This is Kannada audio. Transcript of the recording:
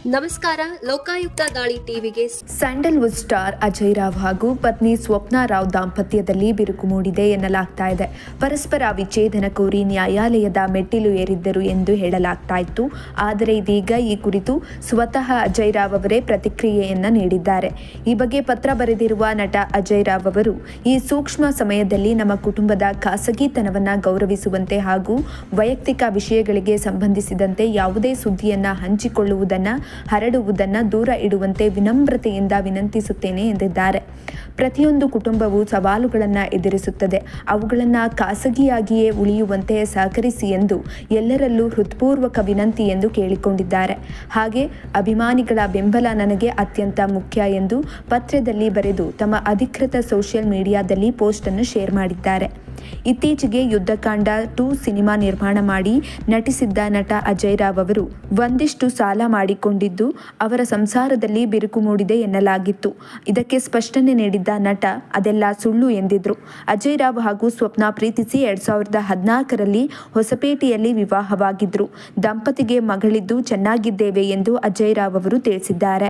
ನಮಸ್ಕಾರ. ಲೋಕಾಯುಕ್ತ ದಾಳಿ ಟಿವಿಗೆ ಸ್ಯಾಂಡಲ್ವುಡ್ ಸ್ಟಾರ್ ಅಜಯ್ ರಾವ್ ಹಾಗೂ ಪತ್ನಿ ಸ್ವಪ್ನಾ ರಾವ್ ದಾಂಪತ್ಯದಲ್ಲಿ ಬಿರುಕು ಮೂಡಿದೆ ಎನ್ನಲಾಗ್ತಾ ಇದೆ. ಪರಸ್ಪರ ವಿಚ್ಛೇದನ ಕೋರಿ ನ್ಯಾಯಾಲಯದ ಮೆಟ್ಟಿಲು ಏರಿದ್ದರು ಎಂದು ಹೇಳಲಾಗ್ತಾ ಇತ್ತು. ಆದರೆ ಇದೀಗ ಈ ಕುರಿತು ಸ್ವತಃ ಅಜಯ್ ರಾವ್ ಅವರೇ ಪ್ರತಿಕ್ರಿಯೆಯನ್ನ ನೀಡಿದ್ದಾರೆ. ಈ ಬಗ್ಗೆ ಪತ್ರ ಬರೆದಿರುವ ನಟ ಅಜಯ್ ರಾವ್ ಅವರು, ಈ ಸೂಕ್ಷ್ಮ ಸಮಯದಲ್ಲಿ ನಮ್ಮ ಕುಟುಂಬದ ಖಾಸಗಿತನವನ್ನ ಗೌರವಿಸುವಂತೆ ಹಾಗೂ ವೈಯಕ್ತಿಕ ವಿಷಯಗಳಿಗೆ ಸಂಬಂಧಿಸಿದಂತೆ ಯಾವುದೇ ಸುದ್ದಿಯನ್ನ ಹಂಚಿಕೊಳ್ಳುವುದನ್ನ ಹರಡುವುದನ್ನು ದೂರ ಇಡುವಂತೆ ವಿನಮ್ರತೆಯಿಂದ ವಿನಂತಿಸುತ್ತೇನೆ ಎಂದಿದ್ದಾರೆ. ಪ್ರತಿಯೊಂದು ಕುಟುಂಬವು ಸವಾಲುಗಳನ್ನು ಎದುರಿಸುತ್ತದೆ. ಅವುಗಳನ್ನು ಖಾಸಗಿಯಾಗಿಯೇ ಉಳಿಯುವಂತೆ ಸಹಕರಿಸಿ ಎಂದು ಎಲ್ಲರಲ್ಲೂ ಹೃತ್ಪೂರ್ವಕ ವಿನಂತಿ ಎಂದು ಕೇಳಿಕೊಂಡಿದ್ದಾರೆ. ಹಾಗೆ ಅಭಿಮಾನಿಗಳ ಬೆಂಬಲ ನನಗೆ ಅತ್ಯಂತ ಮುಖ್ಯ ಎಂದು ಪತ್ರದಲ್ಲಿ ಬರೆದು ತಮ್ಮ ಅಧಿಕೃತ ಸೋಷಿಯಲ್ ಮೀಡಿಯಾದಲ್ಲಿ ಪೋಸ್ಟ್ ಅನ್ನು ಶೇರ್ ಮಾಡಿದ್ದಾರೆ. ಇತ್ತೀಚೆಗೆ ಯುದ್ಧಕಾಂಡ 2 ಸಿನಿಮಾ ನಿರ್ಮಾಣ ಮಾಡಿ ನಟಿಸಿದ್ದ ನಟ ಅಜಯ್ ರಾವ್ ಅವರು ಒಂದಿಷ್ಟು ಸಾಲ ಮಾಡಿಕೊಂಡಿದ್ದು ಅವರ ಸಂಸಾರದಲ್ಲಿ ಬಿರುಕು ಮೂಡಿದೆ ಎನ್ನಲಾಗಿತ್ತು. ಇದಕ್ಕೆ ಸ್ಪಷ್ಟನೆ ನೀಡಿದ್ದ ನಟ ಅದೆಲ್ಲ ಸುಳ್ಳು ಎಂದಿದ್ರು. ಅಜಯ್ ರಾವ್ ಹಾಗೂ ಸ್ವಪ್ನಾ ಪ್ರೀತಿಸಿ 2014ರಲ್ಲಿ ಹೊಸಪೇಟೆಯಲ್ಲಿ ವಿವಾಹವಾಗಿದ್ರು. ದಂಪತಿಗೆ ಮಗಳಿದ್ದು ಚೆನ್ನಾಗಿದ್ದೇವೆ ಎಂದು ಅಜಯ್ ರಾವ್ ಅವರು ತಿಳಿಸಿದ್ದಾರೆ.